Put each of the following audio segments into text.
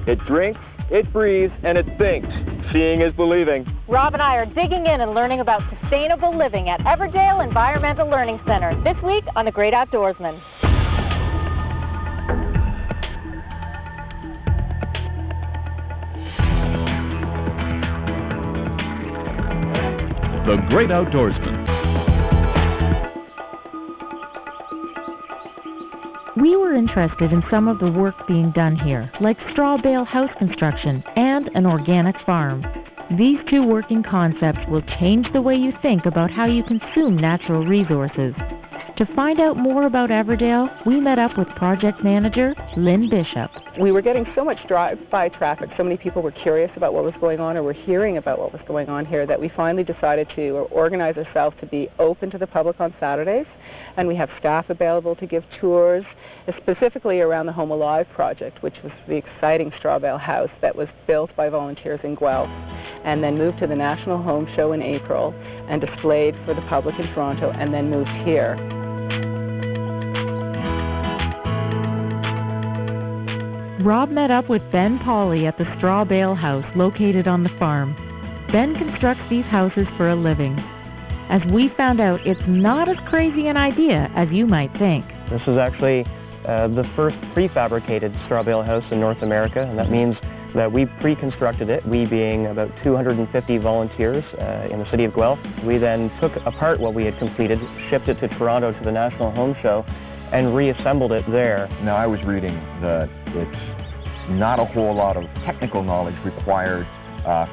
It drinks, it breathes, and it thinks. Seeing is believing. Rob and I are digging in and learning about sustainable living at Everdale Environmental Learning Centre this week on The Great Outdoorsman. The Great Outdoorsman. We were interested in some of the work being done here, like straw bale house construction and an organic farm. These two working concepts will change the way you think about how you consume natural resources. To find out more about Everdale, we met up with project manager Lynn Bishop. We were getting so much drive-by traffic, so many people were curious about what was going on or were hearing about what was going on here, that we finally decided to organize ourselves to be open to the public on Saturdays, and we have staff available to give tours, specifically around the Home Alive project, which was the exciting straw bale house that was built by volunteers in Guelph and then moved to the National Home Show in April and displayed for the public in Toronto and then moved here. Rob met up with Ben Polley at the straw bale house located on the farm. Ben constructs these houses for a living. As we found out, it's not as crazy an idea as you might think. This is actually the first prefabricated straw bale house in North America, and that means that we pre-constructed it, we being about 250 volunteers in the city of Guelph. We then took apart what we had completed, shipped it to Toronto to the National Home Show, and reassembled it there. Now, I was reading that it's not a whole lot of technical knowledge required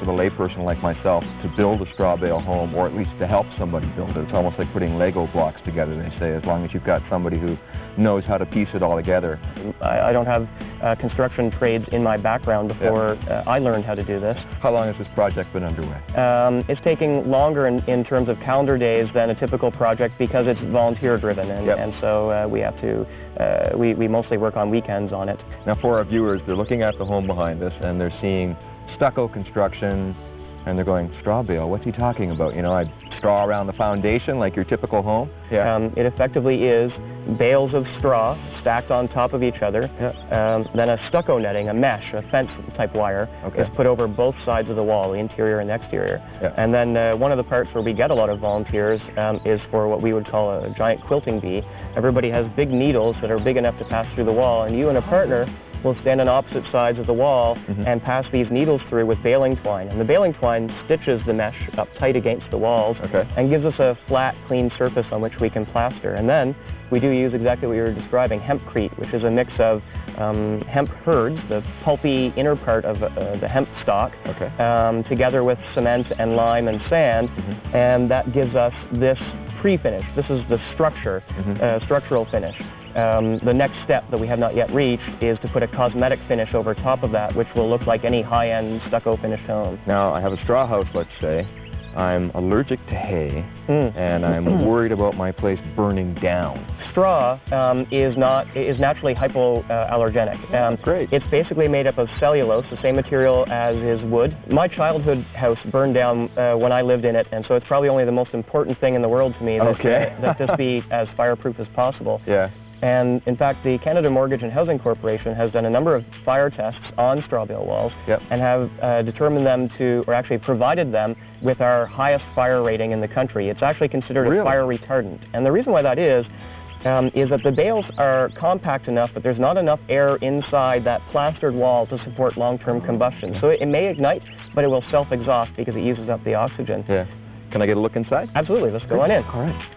for the layperson like myself to build a straw bale home, or at least to help somebody build it. It's almost like putting Lego blocks together, they say, as long as you've got somebody who knows how to piece it all together. I don't have construction trades in my background before I learned how to do this. How long has this project been underway? It's taking longer in terms of calendar days than a typical project because it's volunteer driven, and so we have to, we mostly work on weekends on it. Now, for our viewers, they're looking at the home behind us and they're seeing stucco construction, and they're going, straw bale, what's he talking about? You know, I straw around the foundation like your typical home? It effectively is bales of straw stacked on top of each other. Then a stucco netting, a mesh, a fence-type wire is put over both sides of the wall, the interior and exterior. And then one of the parts where we get a lot of volunteers is for what we would call a giant quilting bee. Everybody has big needles that are big enough to pass through the wall, and you and a partner will stand on opposite sides of the wall and pass these needles through with baling twine. And the baling twine stitches the mesh up tight against the walls and gives us a flat, clean surface on which we can plaster. And then we do use exactly what you were describing, hempcrete, which is a mix of hemp herds, the pulpy inner part of the hemp stalk, together with cement and lime and sand, and that gives us this pre-finish. This is the structure, structural finish. The next step that we have not yet reached is to put a cosmetic finish over top of that, which will look like any high-end stucco finished home. Now, I have a straw house, let's say. I'm allergic to hay, and I'm worried about my place burning down. Straw is naturally hypoallergenic. Great. It's basically made up of cellulose, the same material as is wood. My childhood house burned down when I lived in it, and so it's probably only the most important thing in the world to me that this be as fireproof as possible. And in fact, the Canada Mortgage and Housing Corporation has done a number of fire tests on straw bale walls and have determined them to, or actually provided them with our highest fire rating in the country. It's actually considered a fire retardant. And the reason why that is that the bales are compact enough, but there's not enough air inside that plastered wall to support long-term combustion. So it may ignite, but it will self-exhaust because it uses up the oxygen. Can I get a look inside? Absolutely. Let's go on in. All right.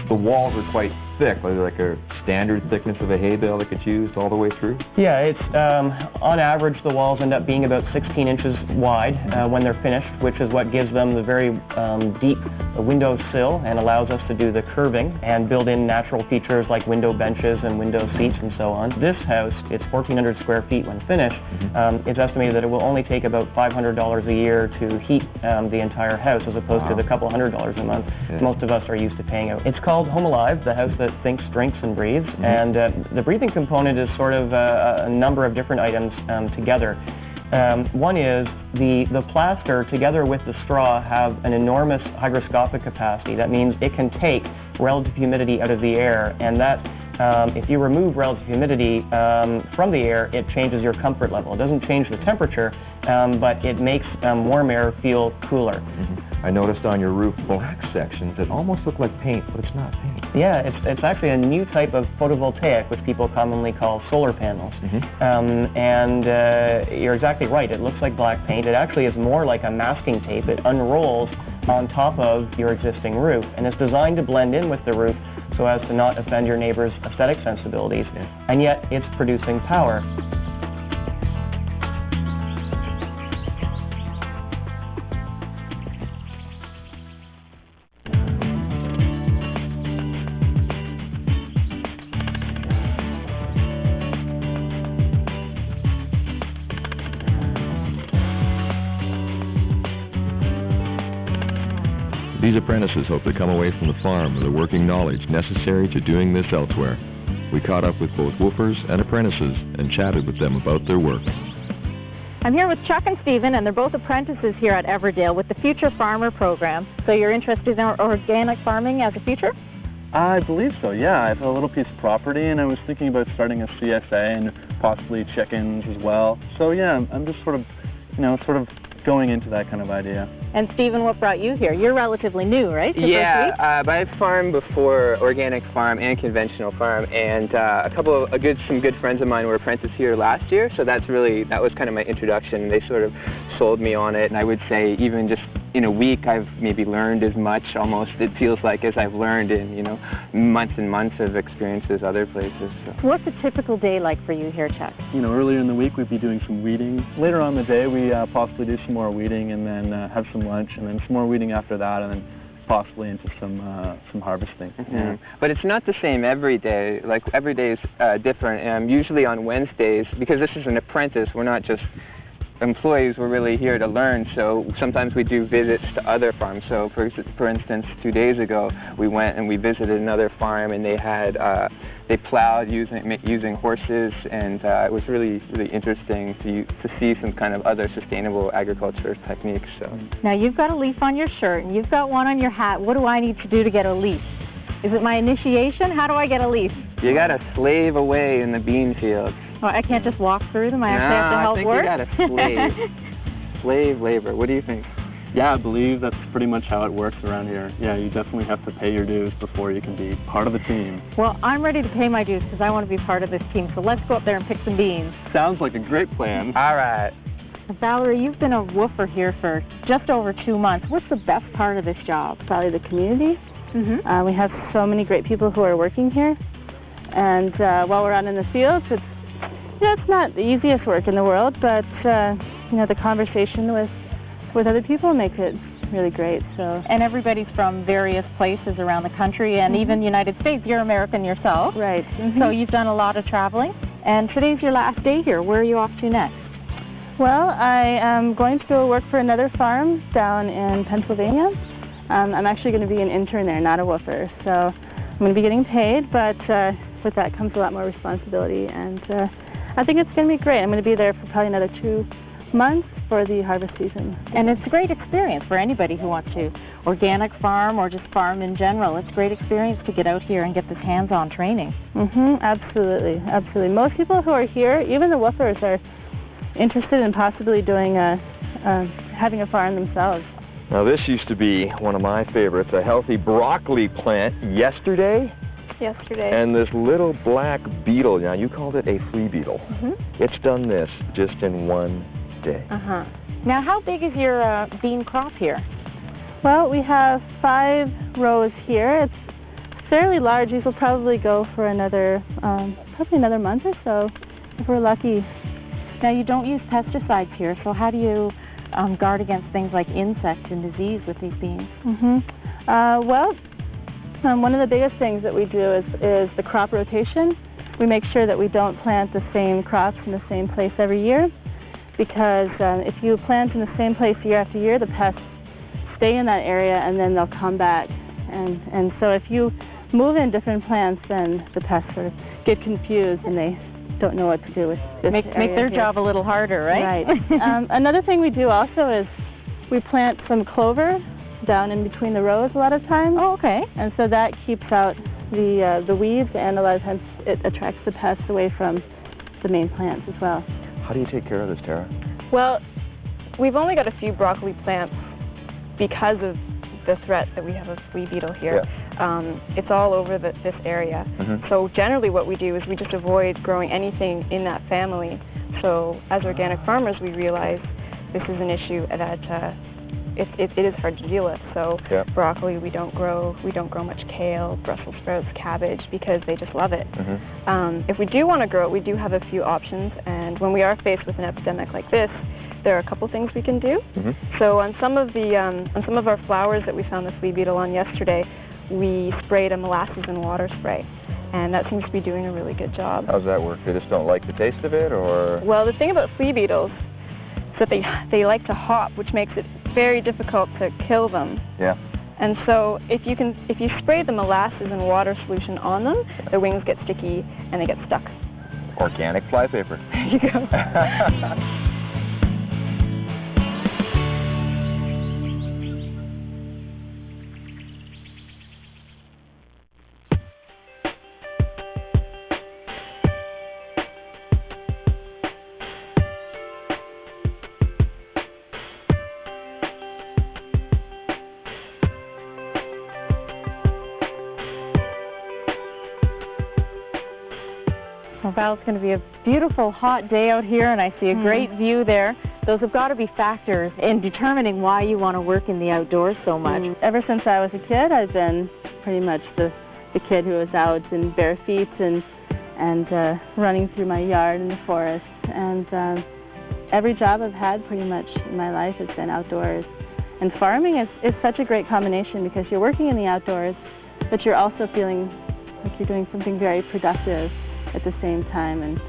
The walls are quite thick, like a standard thickness of a hay bale that gets used all the way through? Yeah, it's on average the walls end up being about 16 inches wide when they're finished, which is what gives them the very deep window sill and allows us to do the curving and build in natural features like window benches and window seats and so on. This house, it's 1,400 square feet when finished. It's estimated that it will only take about $500 a year to heat the entire house as opposed to the couple $100 a month most of us are used to paying out. It's called Home Alive, the house that thinks, drinks, and breathes. And the breathing component is sort of a number of different items together. One is the plaster together with the straw have an enormous hygroscopic capacity. That means it can take relative humidity out of the air, and that if you remove relative humidity from the air, it changes your comfort level. It doesn't change the temperature, but it makes warm air feel cooler. I noticed on your roof black sections that almost look like paint, but it's not paint. Yeah, it's actually a new type of photovoltaic, which people commonly call solar panels. And you're exactly right. It looks like black paint. It actually is more like a masking tape. It unrolls on top of your existing roof, and it's designed to blend in with the roof so as to not offend your neighbor's aesthetic sensibilities, and yet it's producing power. These apprentices hope to come away from the farm with the working knowledge necessary to doing this elsewhere. We caught up with both woofers and apprentices and chatted with them about their work. I'm here with Chuck and Stephen, and they're both apprentices here at Everdale with the Future Farmer program. So you're interested in organic farming as a future? I believe so, yeah. I have a little piece of property, and I was thinking about starting a CSA and possibly chickens as well. So yeah, I'm just sort of going into that kind of idea. And Stephen, what brought you here? You're relatively new, right? Yeah, but I've farmed before, organic farm and conventional farm, and some good friends of mine were apprentices here last year, so that was kind of my introduction. They sort of sold me on it, and I would say even just in a week I've maybe learned as much, almost it feels like, as I've learned in months and months of experiences other places. So. What's a typical day like for you here, Chuck? Earlier in the week we'd be doing some weeding. Later on in the day we possibly do some more weeding and then have some lunch and then some more weeding after that and then possibly into some harvesting. Yeah. But it's not the same every day. Like every day is different. Usually on Wednesdays, because this is an apprentice, we're not just employees, we're really here to learn, so sometimes we do visits to other farms. So for instance, 2 days ago we went and we visited another farm, and they plowed using horses, and it was really interesting to see some kind of other sustainable agriculture techniques. So now you've got a leaf on your shirt and you've got one on your hat. What do I need to do to get a leaf? Is it my initiation? How do I get a leaf? You got to slave away in the bean fields. Oh, I can't just walk through them. I actually have to help work? I think you got to slave. Slave labor. What do you think? Yeah, I believe that's pretty much how it works around here. Yeah, you definitely have to pay your dues before you can be part of the team. Well, I'm ready to pay my dues because I want to be part of this team. So let's go up there and pick some beans. Sounds like a great plan. All right. Valerie, you've been a woofer here for just over 2 months. What's the best part of this job? Probably the community. We have so many great people who are working here. And while we're out in the fields, it's not the easiest work in the world, but the conversation with other people makes it really great. So. And everybody's from various places around the country and even United States. You're American yourself. Right. So you've done a lot of traveling. And today's your last day here. Where are you off to next? Well, I am going to go work for another farm down in Pennsylvania. I'm actually going to be an intern there, not a woofer. So I'm going to be getting paid, but with that comes a lot more responsibility. And I think it's going to be great. I'm going to be there for probably another 2 months for the harvest season. And it's a great experience for anybody who wants to organic farm or just farm in general. It's a great experience to get out here and get this hands-on training. Absolutely, absolutely. Most people who are here, even the woofers, are interested in possibly doing having a farm themselves. Now this used to be one of my favorites, a healthy broccoli plant yesterday. And this little black beetle, now you called it a flea beetle. It's done this just in 1 day. Now how big is your bean crop here? Well, we have 5 rows here. It's fairly large. These will probably go for another month or so, if we're lucky. Now you don't use pesticides here, so how do you guard against things like insects and disease with these beans? One of the biggest things that we do is the crop rotation. We make sure that we don't plant the same crops in the same place every year, because if you plant in the same place year after year, the pests stay in that area and then they'll come back. And so if you move in different plants, then the pests sort of get confused and they don't know what to do with this Make their job a little harder, right? Right. Another thing we do also is we plant some clover down in between the rows a lot of times. Oh, okay. And so that keeps out the weeds, and a lot of times it attracts the pests away from the main plants as well. How do you take care of this, Tara? Well, we've only got a few broccoli plants because of the threat that we have of flea beetle here. Yeah. It's all over this area. So generally what we do is we just avoid growing anything in that family. So as organic farmers, we realize this is an issue that it is hard to deal with. So broccoli we don't grow much kale, Brussels sprouts, cabbage, because they just love it. If we do want to grow it, we do have a few options, and when we are faced with an epidemic like this, there are a couple things we can do. So on some of our flowers that we found the flea beetle on yesterday, we sprayed a molasses and water spray, and that seems to be doing a really good job. How's that work? They just don't like the taste of it, or? Well, the thing about flea beetles is that they like to hop, which makes it very difficult to kill them. Yeah. And so if you spray the molasses and water solution on them, their wings get sticky and they get stuck. Organic flypaper. There you go. Well, it's going to be a beautiful hot day out here, and I see a great view there. Those have got to be factors in determining why you want to work in the outdoors so much. Ever since I was a kid, I've been pretty much the kid who was out in bare feet and running through my yard in the forest. And every job I've had pretty much in my life has been outdoors. And farming is such a great combination because you're working in the outdoors, but you're also feeling like you're doing something very productive at the same time, and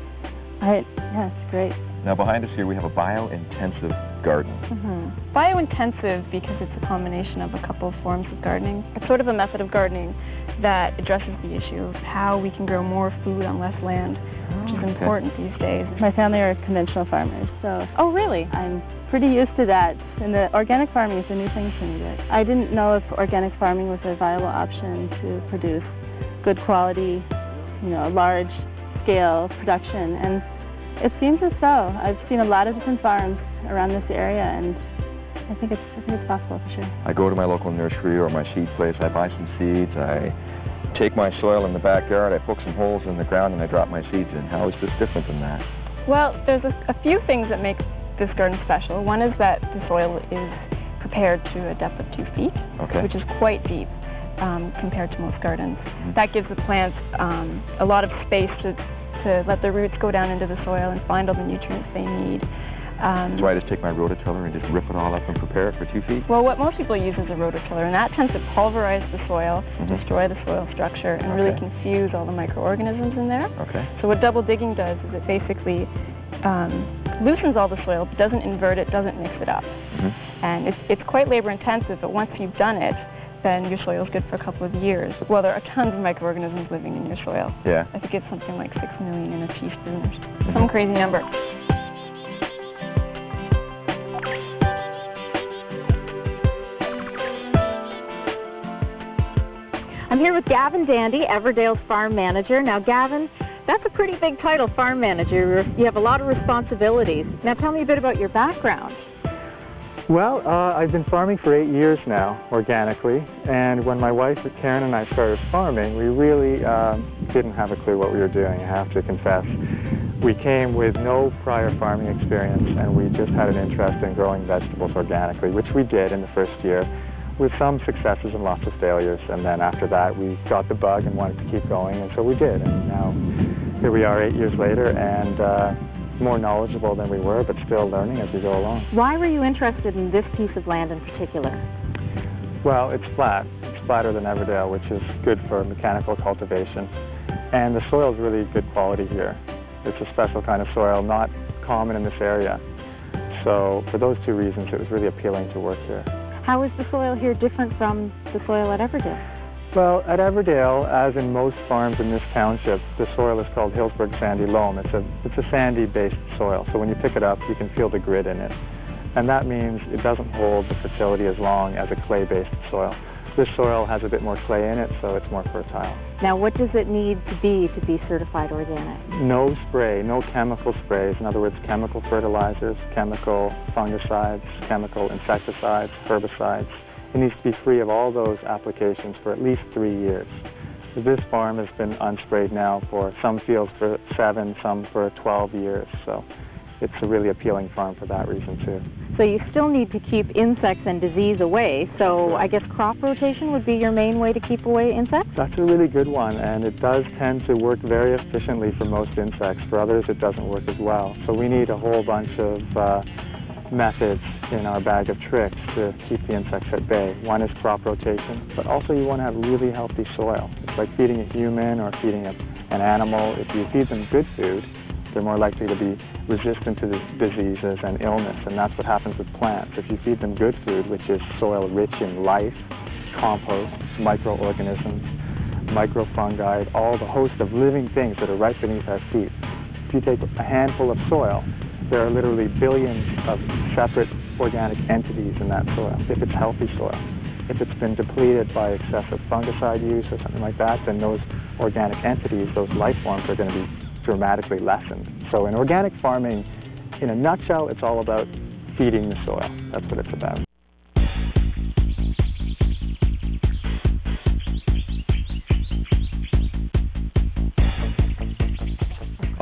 it's great. Now behind us here we have a bio-intensive garden. Bio-intensive because it's a combination of a couple of forms of gardening. It's sort of a method of gardening that addresses the issue of how we can grow more food on less land, which is important these days. My family are conventional farmers, so really? I'm pretty used to that, and the organic farming is a new thing to me. I didn't know if organic farming was a viable option to produce good quality, large scale production, and it seems as though. I've seen a lot of different farms around this area, and I think it's possible for sure. I go to my local nursery or my seed place, I buy some seeds, I take my soil in the backyard, I poke some holes in the ground, and I drop my seeds in. How is this different than that? Well, there's a few things that make this garden special. One is that the soil is prepared to a depth of 2 feet, which is quite deep compared to most gardens. That gives the plants a lot of space to let their roots go down into the soil and find all the nutrients they need. Do I just take my rototiller and just rip it all up and prepare it for 2 feet? Well, what most people use is a rototiller, and that tends to pulverize the soil, destroy the soil structure, and really confuse all the microorganisms in there. So what double digging does is it basically loosens all the soil, but doesn't invert it, doesn't mix it up. And it's quite labor intensive, but once you've done it, then your soil is good for a couple of years. Well, there are tons of microorganisms living in your soil. Yeah. I think it's something like 6 million in a teaspoon or some crazy number. I'm here with Gavin Dandy, Everdale's farm manager. Now, Gavin, that's a pretty big title, farm manager. You have a lot of responsibilities. Now, tell me a bit about your background. Well, I've been farming for 8 years now, organically, and when my wife Karen and I started farming, we really didn't have a clue what we were doing, I have to confess. We came with no prior farming experience, and we just had an interest in growing vegetables organically, which we did in the first year, with some successes and lots of failures, and then after that we got the bug and wanted to keep going, and so we did, and now here we are 8 years later, and more knowledgeable than we were, but still learning as we go along. Why were you interested in this piece of land in particular? Well, it's flat. It's flatter than Everdale, which is good for mechanical cultivation. And the soil is really good quality here. It's a special kind of soil, not common in this area. So for those 2 reasons, it was really appealing to work here. How is the soil here different from the soil at Everdale? Well, at Everdale, as in most farms in this township, the soil is called Hillsburg Sandy Loam. It's a sandy-based soil, so when you pick it up, you can feel the grit in it. and that means it doesn't hold the fertility as long as a clay-based soil. This soil has a bit more clay in it, so it's more fertile. Now, what does it need to be certified organic? No spray, no chemical sprays. In other words, chemical fertilizers, chemical fungicides, chemical insecticides, herbicides. It needs to be free of all those applications for at least 3 years. This farm has been unsprayed now for some fields for 7, some for 12 years, so it's a really appealing farm for that reason too. So you still need to keep insects and disease away, so I guess crop rotation would be your main way to keep away insects? That's a really good one, and it does tend to work very efficiently for most insects. For others, it doesn't work as well. So we need a whole bunch of methods in our bag of tricks to keep the insects at bay. One is crop rotation, but also you want to have really healthy soil. It's like feeding a human or feeding an animal. If you feed them good food, they're more likely to be resistant to diseases and illness, and that's what happens with plants. If you feed them good food, which is soil rich in life, compost, microorganisms, microfungi, all the host of living things that are right beneath our feet. If you take a handful of soil, there are literally billions of separate organic entities in that soil, if it's healthy soil. If it's been depleted by excessive fungicide use or something like that, then those organic entities, those life forms, are going to be dramatically lessened. So in organic farming, in a nutshell, it's all about feeding the soil. That's what it's about.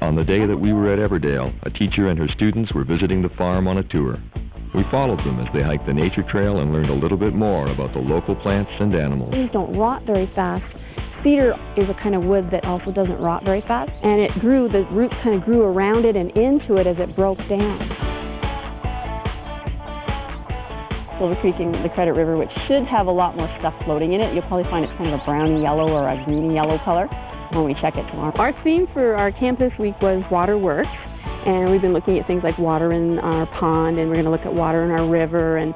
On the day that we were at Everdale, a teacher and her students were visiting the farm on a tour. We followed them as they hiked the nature trail and learned a little bit more about the local plants and animals. These don't rot very fast. Cedar is a kind of wood that also doesn't rot very fast, and it grew, the roots kind of grew around it and into it as it broke down. Silver Creek in the Credit River, which should have a lot more stuff floating in it. You'll probably find it's kind of a browny yellow or a greeny yellow color when we check it tomorrow. Our theme for our campus week was water works, and we've been looking at things like water in our pond, and we're going to look at water in our river and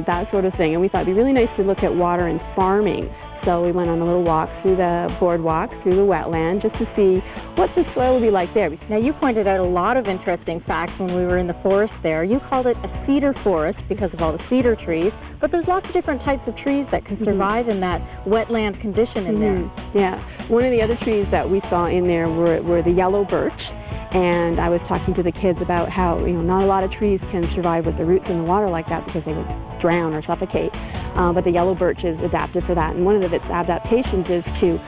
that sort of thing. And we thought it'd be really nice to look at water in farming. So we went on a little walk through the boardwalk, through the wetland, just to see what the soil would be like there. Now, you pointed out a lot of interesting facts when we were in the forest there. You called it a cedar forest because of all the cedar trees, but there's lots of different types of trees that can survive in that wetland condition in there. Yeah. One of the other trees that we saw in there were the yellow birch. And I was talking to the kids about how, not a lot of trees can survive with the roots in the water like that because they would drown or suffocate. But the yellow birch is adapted for that. And one of its adaptations is to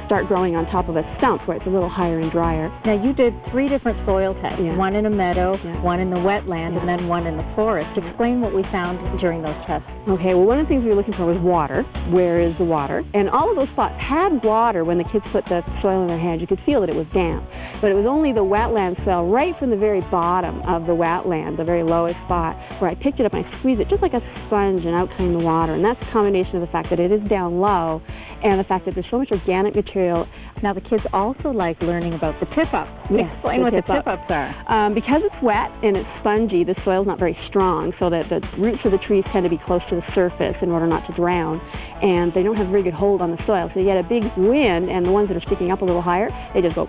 start growing on top of a stump where it's a little higher and drier. Now, you did 3 different soil tests, one in a meadow, one in the wetland, and then one in the forest. Explain what we found during those tests. Okay, well, one of the things we were looking for was water. Where is the water? And all of those spots had water when the kids put the soil in their hands. You could feel that it was damp. But it was only the wetland soil right from the very bottom of the wetland, the very lowest spot, where I picked it up and I squeezed it just like a sponge and out came the water. And that's a combination of the fact that it is down low and the fact that there's so much organic material. Now, the kids also like learning about the tip-ups. Explain what the tip-ups are. Because it's wet and it's spongy, the soil's not very strong, so that the roots of the trees tend to be close to the surface in order not to drown. And they don't have a very good hold on the soil. So you get a big wind, and the ones that are sticking up a little higher, they just go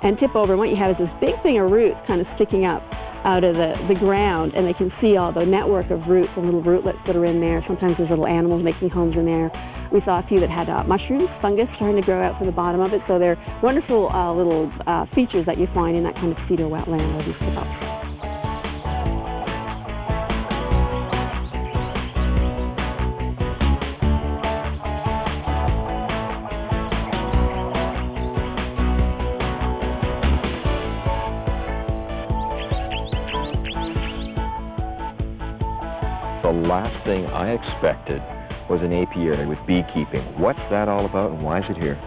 and tip over. And what you have is this big thing of roots kind of sticking up out of the ground, and they can see all the network of roots and little rootlets that are in there. Sometimes there's little animals making homes in there. We saw a few that had mushrooms, fungus starting to grow out from the bottom of it. So they're wonderful little features that you find in that kind of cedar wetland or these tip-ups. The last thing I expected was an apiary with beekeeping. What's that all about and why is it here?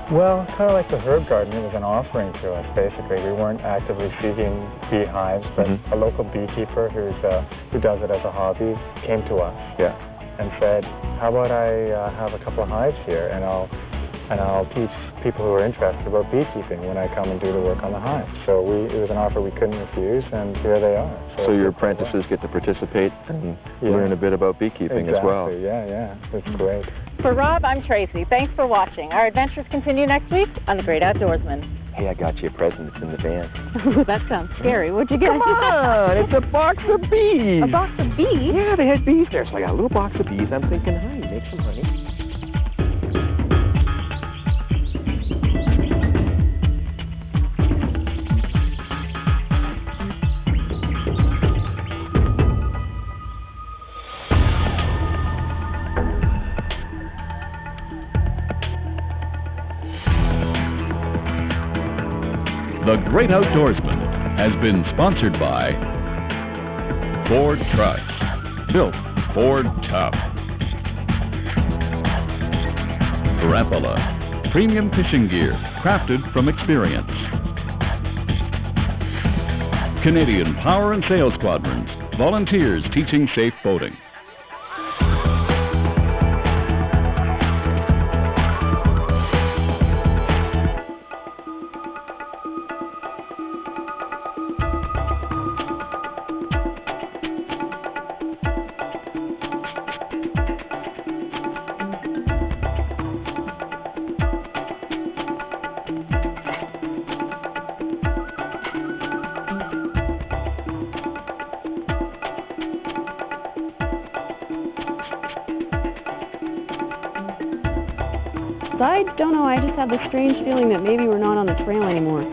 Well, kind of like the herb garden, it was an offering to us, basically. We weren't actively seeking beehives, but a local beekeeper who does it as a hobby came to us and said, how about I have a couple of hives here and I'll teach people who are interested about beekeeping when I come and do the work on the hives. So it was an offer we couldn't refuse, and here they are. So your apprentices get to participate and learn a bit about beekeeping as well. Yeah, it's great. For Rob, I'm Tracy. Thanks for watching. Our adventures continue next week on The Great Outdoorsman. Hey, I got you a present. It's in the van. That sounds scary. What'd you get? Come on, it's a box of bees. A box of bees? Yeah, they had bees there, so I got a little box of bees. I'm thinking, honey, make some honey. The Great Outdoorsman has been sponsored by Ford Trucks, built Ford tough. Rapala, premium fishing gear crafted from experience. Canadian Power and Sail Squadrons, volunteers teaching safe boating. I don't know, I just have this strange feeling that maybe we're not on the trail anymore.